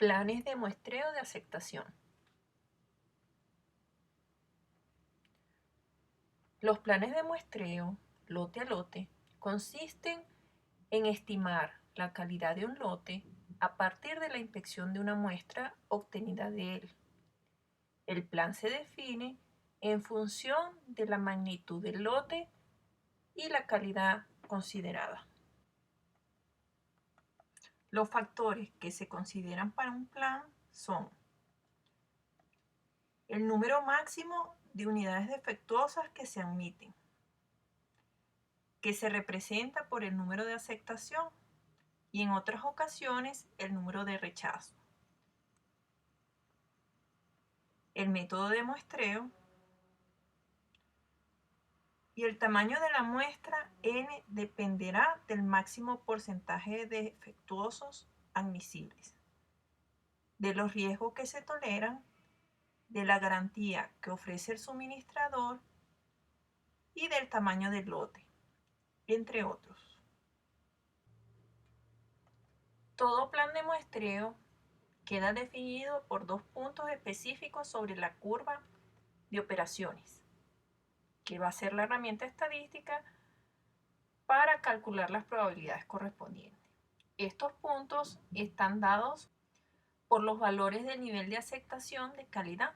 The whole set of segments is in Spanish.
Planes de muestreo de aceptación. Los planes de muestreo, lote a lote, consisten en estimar la calidad de un lote a partir de la inspección de una muestra obtenida de él. El plan se define en función de la magnitud del lote y la calidad considerada. Los factores que se consideran para un plan son el número máximo de unidades defectuosas que se admiten, que se representa por el número de aceptación y en otras ocasiones el número de rechazo. El método de muestreo y el tamaño de la muestra N dependerá del máximo porcentaje de defectuosos admisibles, de los riesgos que se toleran, de la garantía que ofrece el suministrador y del tamaño del lote, entre otros. Todo plan de muestreo queda definido por dos puntos específicos sobre la curva de operaciones, que va a ser la herramienta estadística para calcular las probabilidades correspondientes. Estos puntos están dados por los valores del nivel de aceptación de calidad,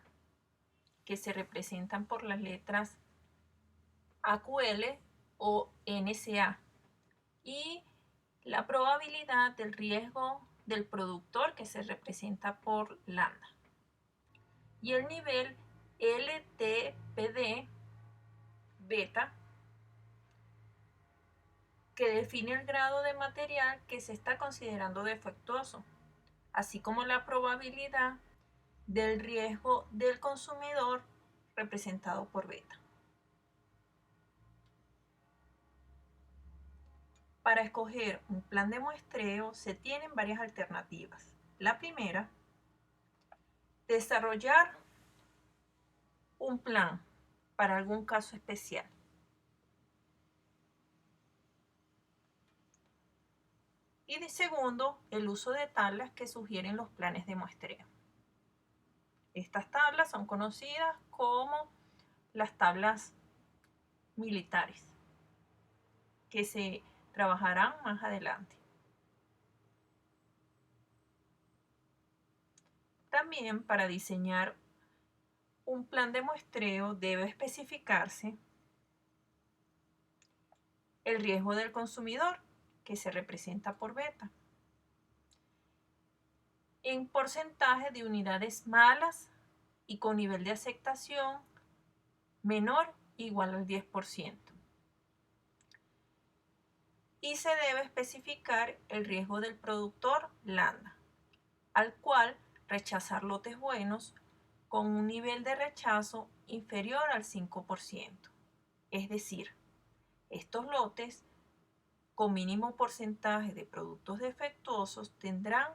que se representan por las letras AQL o NSA, y la probabilidad del riesgo del productor, que se representa por lambda, y el nivel LTPD beta, que define el grado de material que se está considerando defectuoso, así como la probabilidad del riesgo del consumidor representado por beta. Para escoger un plan de muestreo se tienen varias alternativas. La primera, desarrollar un plan para algún caso especial. Y de segundo, el uso de tablas que sugieren los planes de muestreo. Estas tablas son conocidas como las tablas militares, que se trabajarán más adelante. También, para diseñar un plan de muestreo debe especificarse el riesgo del consumidor, que se representa por beta, en porcentaje de unidades malas y con nivel de aceptación menor o igual al 10%. Y se debe especificar el riesgo del productor lambda, al cual rechazar lotes buenos con un nivel de rechazo inferior al 5%. Es decir, estos lotes con mínimo porcentaje de productos defectuosos tendrán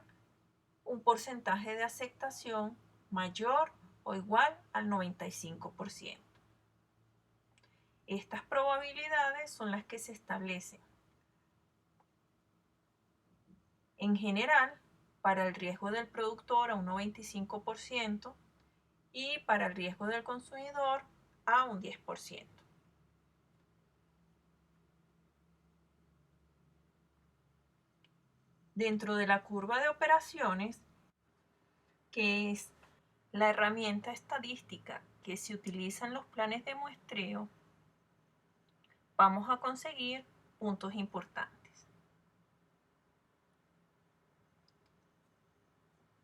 un porcentaje de aceptación mayor o igual al 95%. Estas probabilidades son las que se establecen en general para el riesgo del productor a un 95% y para el riesgo del consumidor a un 10%. Dentro de la curva de operaciones, que es la herramienta estadística que se utiliza en los planes de muestreo, vamos a conseguir puntos importantes.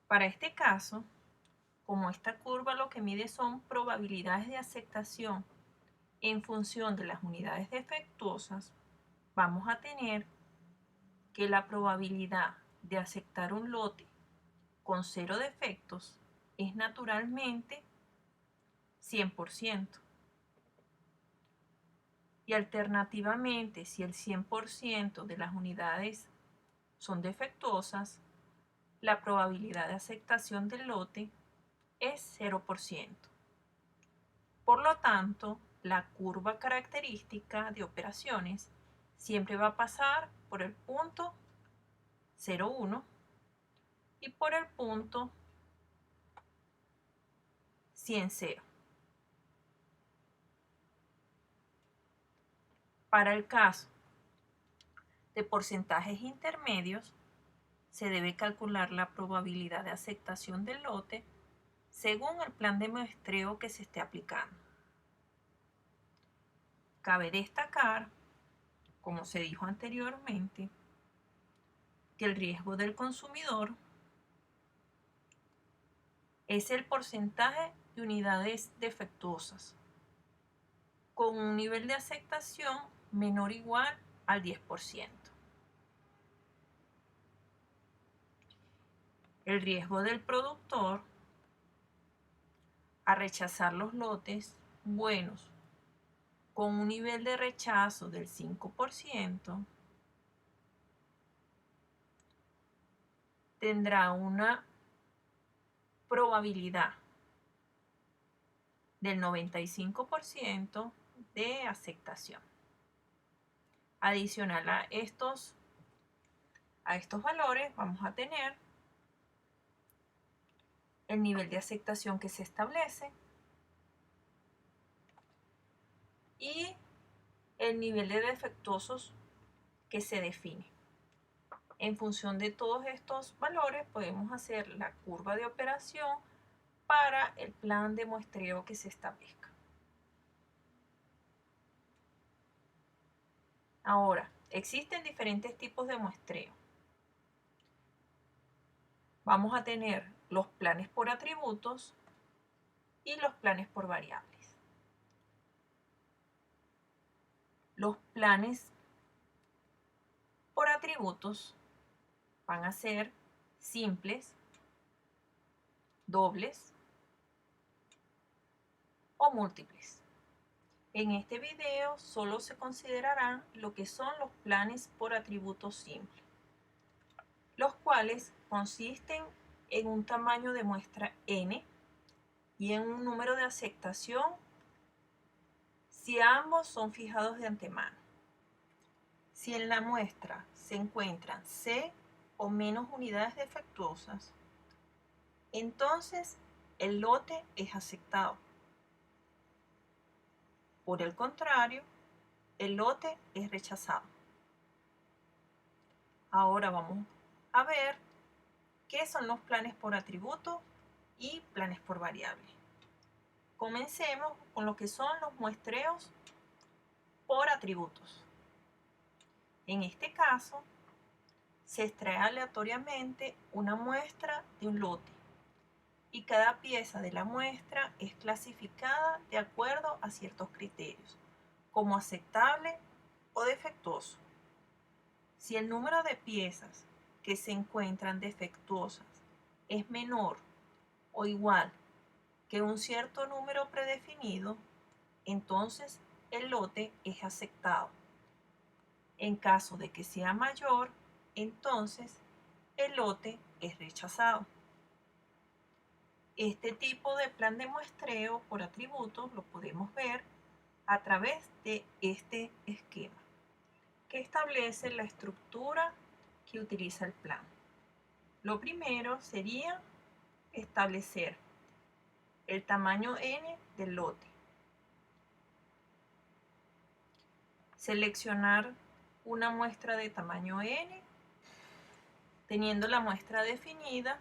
Para este caso, como esta curva lo que mide son probabilidades de aceptación en función de las unidades defectuosas, vamos a tener que la probabilidad de aceptar un lote con 0 defectos es naturalmente 100%. Y alternativamente, si el 100% de las unidades son defectuosas, la probabilidad de aceptación del lote es 0%. Por lo tanto, la curva característica de operaciones siempre va a pasar por el punto 0,1 y por el punto 100,0. Para el caso de porcentajes intermedios, se debe calcular la probabilidad de aceptación del lote según el plan de muestreo que se esté aplicando. Cabe destacar, como se dijo anteriormente, que el riesgo del consumidor es el porcentaje de unidades defectuosas con un nivel de aceptación menor o igual al 10%. El riesgo del productor a rechazar los lotes buenos con un nivel de rechazo del 5% tendrá una probabilidad del 95% de aceptación. Adicional a estos valores, vamos a tener el nivel de aceptación que se establece y el nivel de defectuosos que se define. En función de todos estos valores podemos hacer la curva de operación para el plan de muestreo que se establezca. Ahora, existen diferentes tipos de muestreo. Vamos a tener los planes por atributos y los planes por variables. Los planes por atributos van a ser simples, dobles o múltiples. En este video solo se considerarán lo que son los planes por atributos simples, los cuales consisten en un tamaño de muestra n y en un número de aceptación si ambos son fijados de antemano. Si en la muestra se encuentran C o menos unidades defectuosas, entonces el lote es aceptado. Por el contrario, el lote es rechazado. Ahora vamos a ver qué son los planes por atributo y planes por variable. Comencemos con lo que son los muestreos por atributos. En este caso, se extrae aleatoriamente una muestra de un lote y cada pieza de la muestra es clasificada de acuerdo a ciertos criterios, como aceptable o defectuoso. Si el número de piezas que se encuentran defectuosas es menor o igual que un cierto número predefinido, entonces el lote es aceptado. En caso de que sea mayor, entonces el lote es rechazado. Este tipo de plan de muestreo por atributos lo podemos ver a través de este esquema, que establece la estructura que utiliza el plan. Lo primero sería establecer el tamaño n del lote, seleccionar una muestra de tamaño n, teniendo la muestra definida,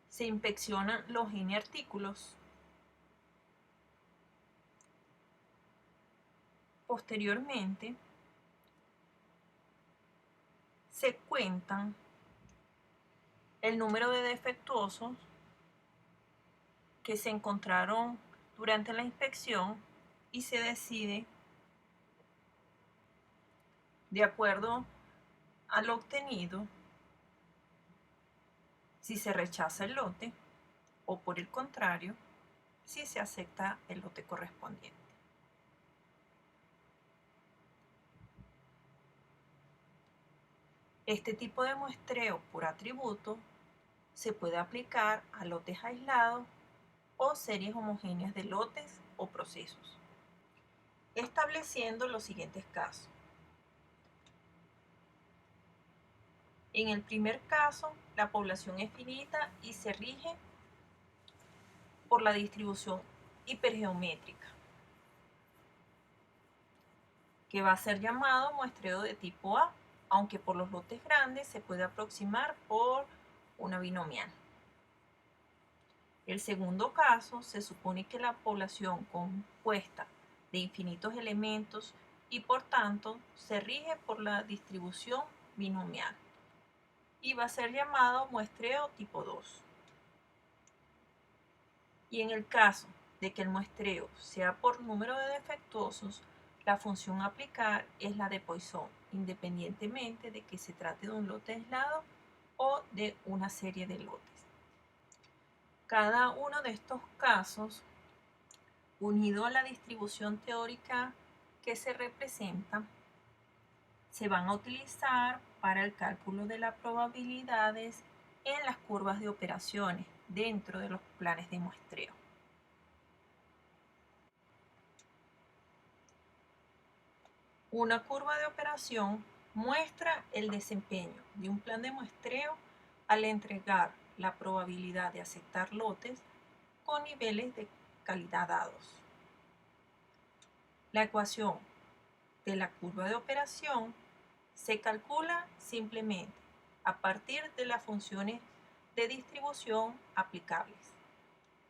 se inspeccionan los n artículos. Posteriormente, se cuentan el número de defectuosos que se encontraron durante la inspección y se decide, de acuerdo a lo obtenido, si se rechaza el lote o, por el contrario, si se acepta el lote correspondiente. Este tipo de muestreo por atributo se puede aplicar a lotes aislados o series homogéneas de lotes o procesos, estableciendo los siguientes casos. En el primer caso, la población es finita y se rige por la distribución hipergeométrica, que va a ser llamado muestreo de tipo A, aunque por los lotes grandes se puede aproximar por una binomial. El segundo caso, se supone que la población compuesta de infinitos elementos y por tanto se rige por la distribución binomial y va a ser llamado muestreo tipo 2. Y en el caso de que el muestreo sea por número de defectuosos, la función a aplicar es la de Poisson, independientemente de que se trate de un lote aislado o de una serie de lotes. Cada uno de estos casos, unido a la distribución teórica que se representa, se van a utilizar para el cálculo de las probabilidades en las curvas de operaciones dentro de los planes de muestreo. Una curva de operación muestra el desempeño de un plan de muestreo al entregar la probabilidad de aceptar lotes con niveles de calidad dados. La ecuación de la curva de operación se calcula simplemente a partir de las funciones de distribución aplicables.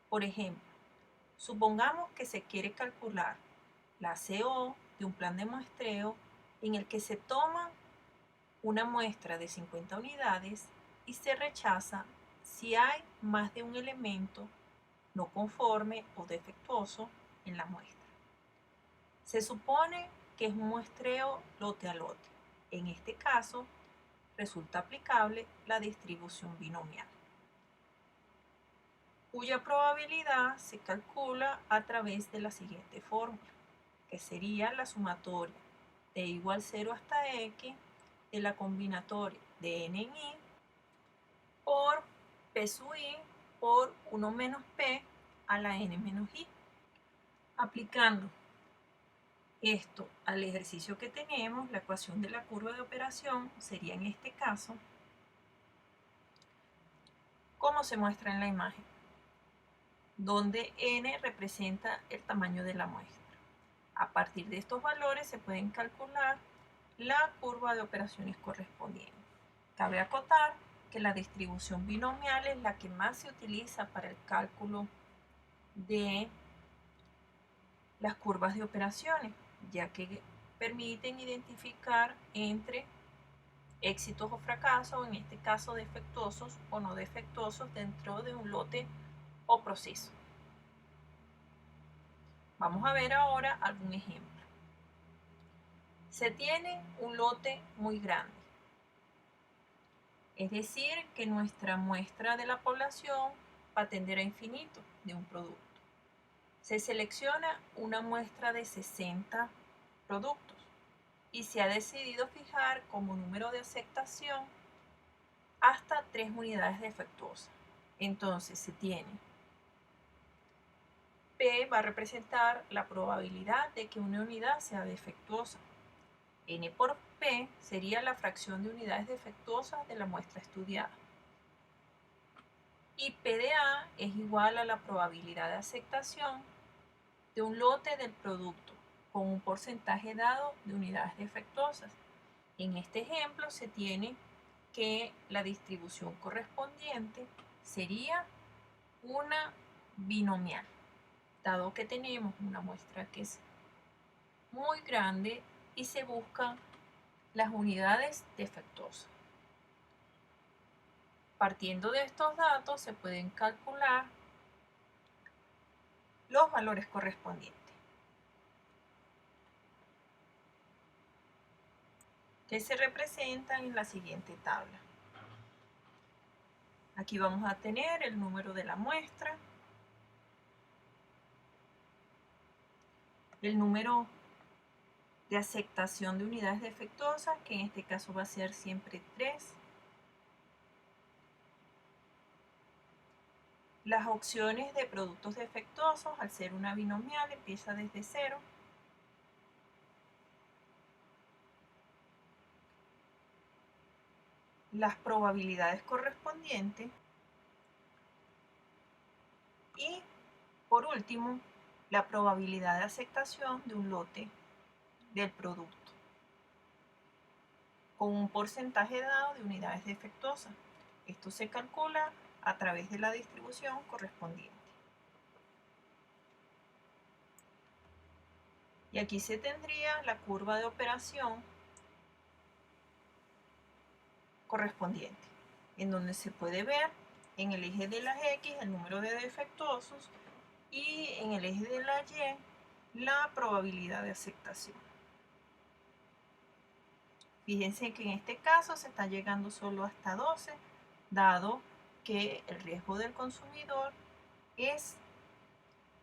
Por ejemplo, supongamos que se quiere calcular la CO de un plan de muestreo en el que se toma una muestra de 50 unidades y se rechaza si hay más de un elemento no conforme o defectuoso en la muestra. Se supone que es un muestreo lote a lote. En este caso, resulta aplicable la distribución binomial, cuya probabilidad se calcula a través de la siguiente fórmula, que sería la sumatoria de igual 0 hasta x de la combinatoria de n en i por p sub i por 1 menos p a la n menos i. Aplicando esto al ejercicio que tenemos, la ecuación de la curva de operación sería en este caso como se muestra en la imagen, donde n representa el tamaño de la muestra. A partir de estos valores se pueden calcular la curva de operaciones correspondiente. Cabe acotar que la distribución binomial es la que más se utiliza para el cálculo de las curvas de operaciones, ya que permiten identificar entre éxitos o fracasos, en este caso defectuosos o no defectuosos dentro de un lote o proceso. Vamos a ver ahora algún ejemplo. Se tiene un lote muy grande, es decir, que nuestra muestra de la población va a tender a infinito de un producto. Se selecciona una muestra de 60 productos y se ha decidido fijar como número de aceptación hasta 3 unidades defectuosas. Entonces se tiene P va a representar la probabilidad de que una unidad sea defectuosa. N por P sería la fracción de unidades defectuosas de la muestra estudiada. Y P de A es igual a la probabilidad de aceptación de un lote del producto con un porcentaje dado de unidades defectuosas. En este ejemplo se tiene que la distribución correspondiente sería una binomial, dado que tenemos una muestra que es muy grande y se buscan las unidades defectuosas. Partiendo de estos datos se pueden calcular los valores correspondientes, que se representan en la siguiente tabla. Aquí vamos a tener el número de la muestra, el número de aceptación de unidades defectuosas, que en este caso va a ser siempre 3. Las opciones de productos defectuosos, al ser una binomial, empieza desde 0. las probabilidades correspondientes y, por último, la probabilidad de aceptación de un lote del producto con un porcentaje dado de unidades defectuosas. Esto se calcula a través de la distribución correspondiente. Y aquí se tendría la curva de operación correspondiente, en donde se puede ver en el eje de las X el número de defectuosos y en el eje de la Y la probabilidad de aceptación. Fíjense que en este caso se está llegando solo hasta 12, dado que el riesgo del consumidor es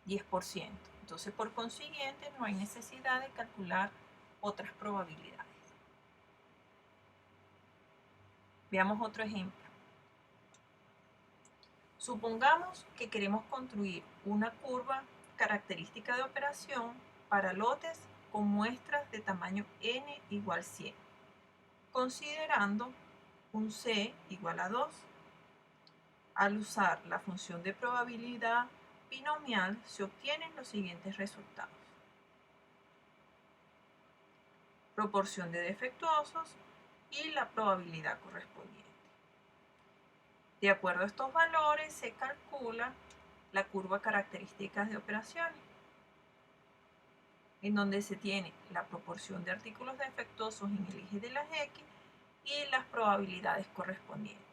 10%. Entonces, por consiguiente, no hay necesidad de calcular otras probabilidades. Veamos otro ejemplo. Supongamos que queremos construir una curva característica de operación para lotes con muestras de tamaño n igual 100, considerando un c igual a 2. Al usar la función de probabilidad binomial se obtienen los siguientes resultados. Proporción de defectuosos y la probabilidad correspondiente. De acuerdo a estos valores se calcula la curva características de operaciones, en donde se tiene la proporción de artículos defectuosos en el eje de las X y las probabilidades correspondientes.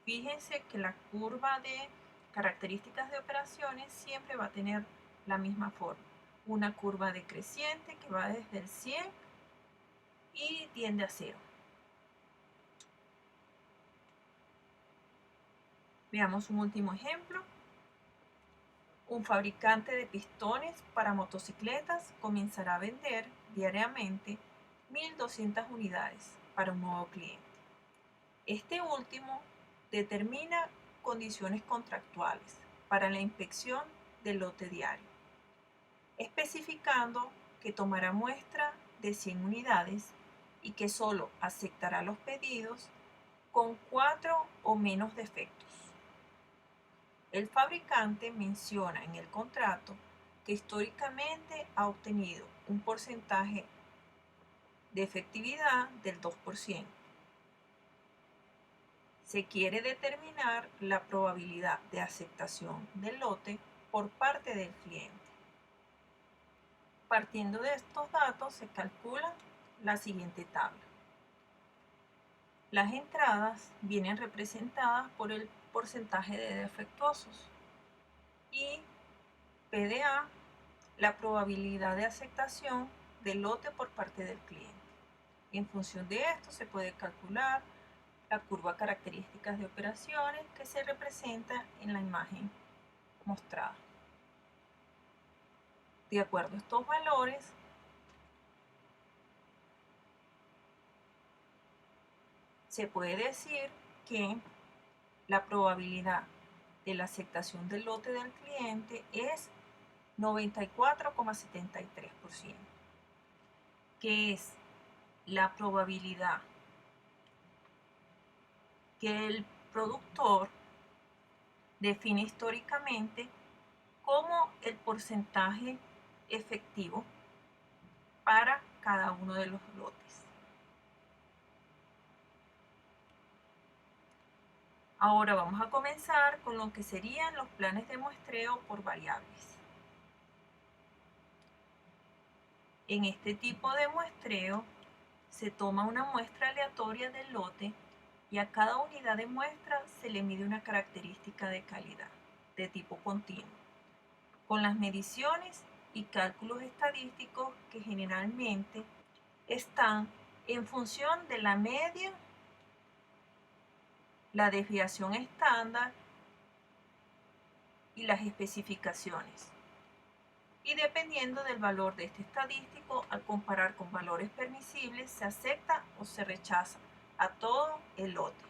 Fíjense que la curva de características de operaciones siempre va a tener la misma forma. Una curva decreciente que va desde el 100 y tiende a 0. Veamos un último ejemplo. Un fabricante de pistones para motocicletas comenzará a vender diariamente 1.200 unidades para un nuevo cliente. Este último determina condiciones contractuales para la inspección del lote diario, especificando que tomará muestra de 100 unidades y que solo aceptará los pedidos con 4 o menos defectos. El fabricante menciona en el contrato que históricamente ha obtenido un porcentaje de efectividad del 2%. Se quiere determinar la probabilidad de aceptación del lote por parte del cliente. Partiendo de estos datos se calcula la siguiente tabla. Las entradas vienen representadas por el porcentaje de defectuosos y PDA, la probabilidad de aceptación del lote por parte del cliente. En función de esto se puede calcular la curva características de operaciones que se representa en la imagen mostrada. De acuerdo a estos valores, se puede decir que la probabilidad de la aceptación del lote del cliente es 94,73%, que es la probabilidad que el productor define históricamente como el porcentaje efectivo para cada uno de los lotes. Ahora vamos a comenzar con lo que serían los planes de muestreo por variables. En este tipo de muestreo se toma una muestra aleatoria del lote y a cada unidad de muestra se le mide una característica de calidad de tipo continuo, con las mediciones y cálculos estadísticos que generalmente están en función de la media, la desviación estándar y las especificaciones. Y dependiendo del valor de este estadístico, al comparar con valores permisibles, se acepta o se rechaza a todo el lote.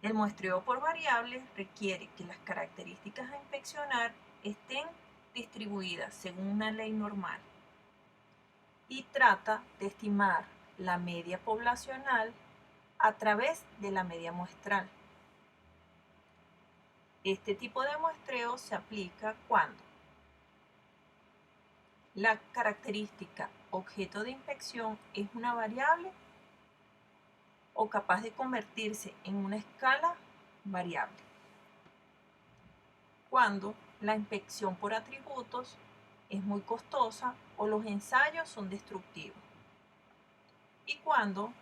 El muestreo por variables requiere que las características a inspeccionar estén distribuidas según una ley normal y trata de estimar la media poblacional a través de la media muestral. Este tipo de muestreo se aplica cuando la característica objeto de inspección es una variable o capaz de convertirse en una escala variable. Cuando la inspección por atributos es muy costosa o los ensayos son destructivos. Y cuando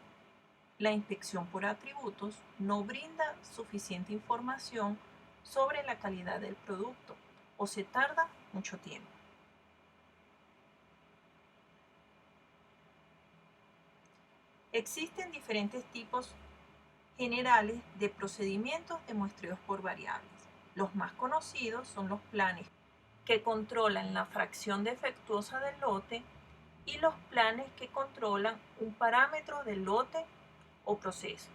la inspección por atributos no brinda suficiente información sobre la calidad del producto o se tarda mucho tiempo. Existen diferentes tipos generales de procedimientos de muestreos por variables. Los más conocidos son los planes que controlan la fracción defectuosa del lote y los planes que controlan un parámetro del lote o proceso.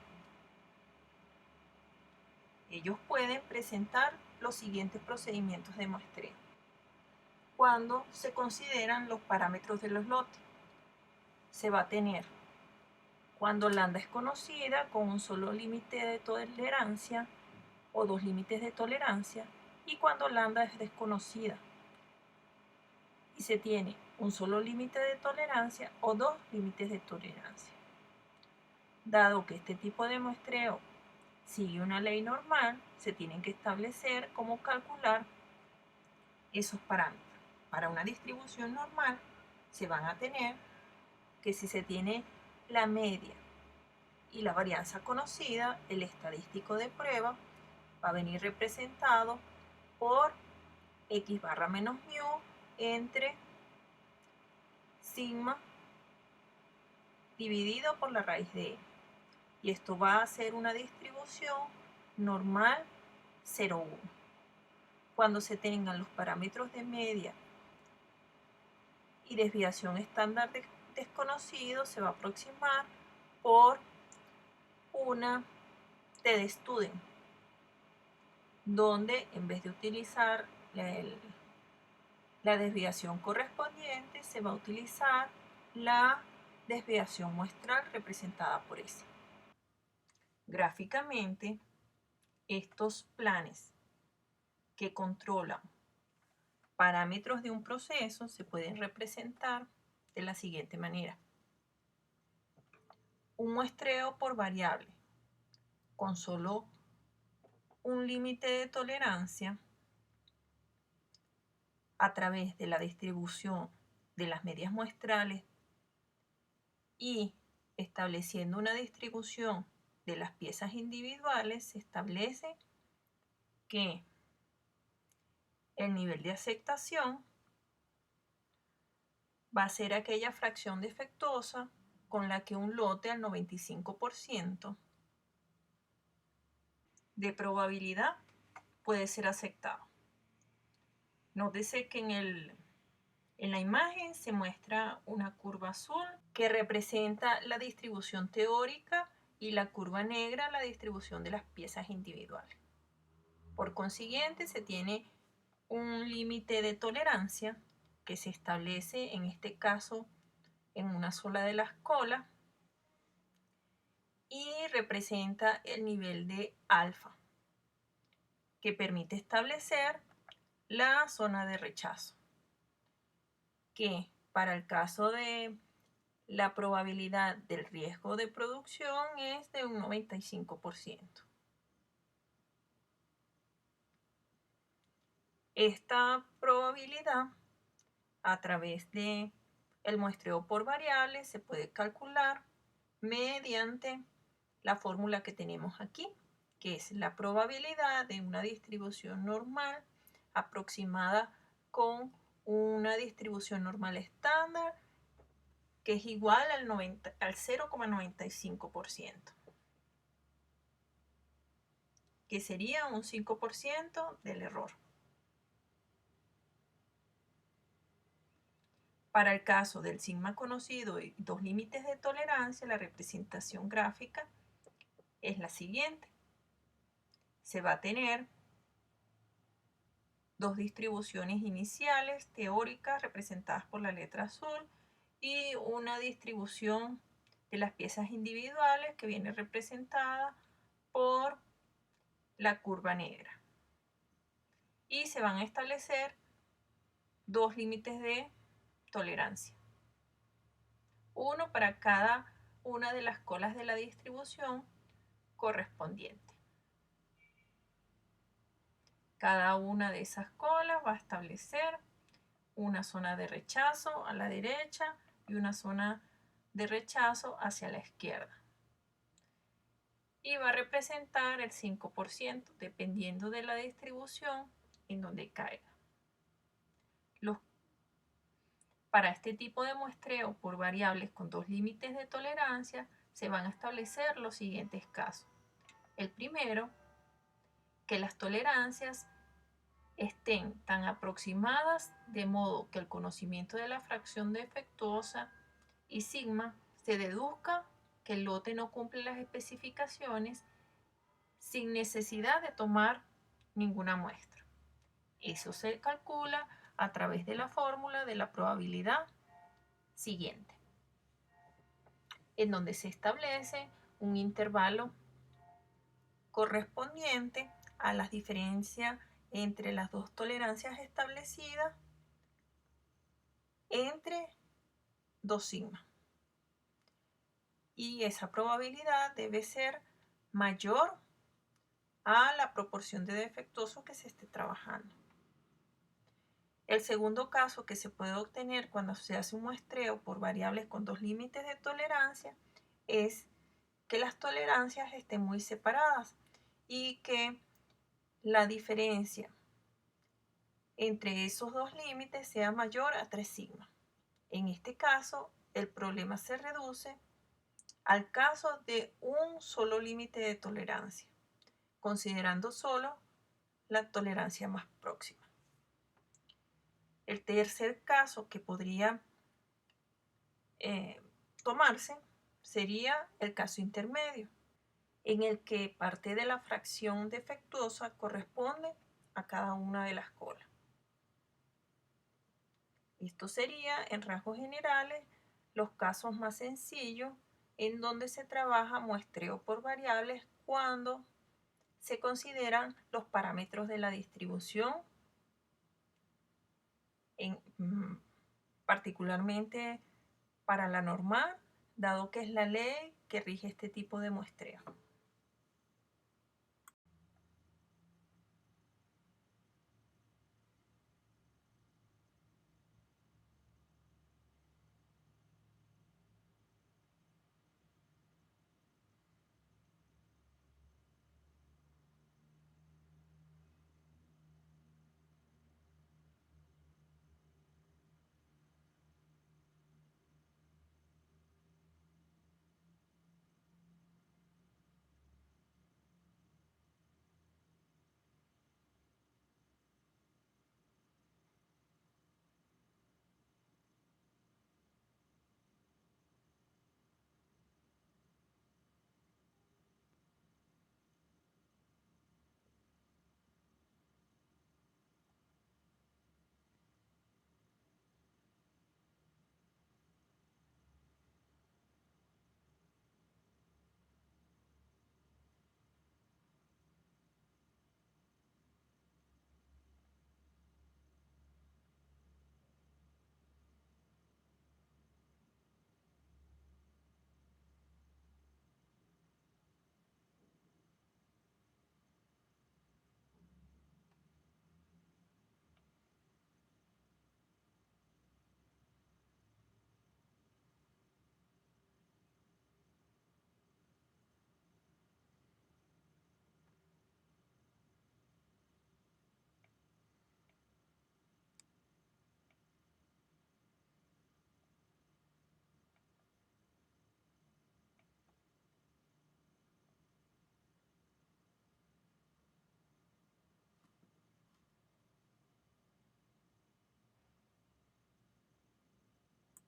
Ellos pueden presentar los siguientes procedimientos de muestreo. Cuando se consideran los parámetros de los lotes, se va a tener cuando lambda es conocida con un solo límite de tolerancia o dos límites de tolerancia y cuando lambda es desconocida y se tiene un solo límite de tolerancia o dos límites de tolerancia. Dado que este tipo de muestreo sigue una ley normal, se tienen que establecer cómo calcular esos parámetros. Para una distribución normal se van a tener que si se tiene la media y la varianza conocida, el estadístico de prueba va a venir representado por x barra menos mu entre sigma dividido por la raíz de n. Y esto va a ser una distribución normal 0,1. Cuando se tengan los parámetros de media y desviación estándar desconocido, se va a aproximar por una t-de-Student, donde en vez de utilizar la desviación correspondiente, se va a utilizar la desviación muestral representada por S. Gráficamente, estos planes que controlan parámetros de un proceso se pueden representar de la siguiente manera. Un muestreo por variable con solo un límite de tolerancia a través de la distribución de las medias muestrales y estableciendo una distribución de las piezas individuales, se establece que el nivel de aceptación va a ser aquella fracción defectuosa con la que un lote al 95% de probabilidad puede ser aceptado. Nótese que en la imagen se muestra una curva azul que representa la distribución teórica y la curva negra la distribución de las piezas individuales. Por consiguiente, se tiene un límite de tolerancia que se establece en este caso en una sola de las colas y representa el nivel de alfa que permite establecer la zona de rechazo, que para el caso de la probabilidad del riesgo de producción es de un 95%. Esta probabilidad a través de el muestreo por variables se puede calcular mediante la fórmula que tenemos aquí, que es la probabilidad de una distribución normal aproximada con una distribución normal estándar que es igual al 0,95%, que sería un 5% del error. Para el caso del sigma conocido y dos límites de tolerancia, la representación gráfica es la siguiente. Se va a tener dos distribuciones iniciales teóricas representadas por la letra azul y una distribución de las piezas individuales que viene representada por la curva negra. Y se van a establecer dos límites de tolerancia. Uno para cada una de las colas de la distribución correspondiente. Cada una de esas colas va a establecer una zona de rechazo a la derecha y una zona de rechazo hacia la izquierda. Y va a representar el 5% dependiendo de la distribución en donde caiga. Para este tipo de muestreo por variables con dos límites de tolerancia se van a establecer los siguientes casos. El primero, que las tolerancias estén tan aproximadas de modo que el conocimiento de la fracción defectuosa y sigma se deduzca que el lote no cumple las especificaciones sin necesidad de tomar ninguna muestra. Eso se calcula a través de la fórmula de la probabilidad siguiente, en donde se establece un intervalo correspondiente a las diferencias entre las dos tolerancias establecidas entre 2 sigma. Y esa probabilidad debe ser mayor a la proporción de defectuosos que se esté trabajando. El segundo caso que se puede obtener cuando se hace un muestreo por variables con dos límites de tolerancia es que las tolerancias estén muy separadas y que la diferencia entre esos dos límites sea mayor a 3 sigma. En este caso, el problema se reduce al caso de un solo límite de tolerancia, considerando solo la tolerancia más próxima. El tercer caso que podría tomarse sería el caso intermedio, en el que parte de la fracción defectuosa corresponde a cada una de las colas. Esto sería, en rasgos generales, los casos más sencillos en donde se trabaja muestreo por variables cuando se consideran los parámetros de la distribución, particularmente para la normal, dado que es la ley que rige este tipo de muestreo.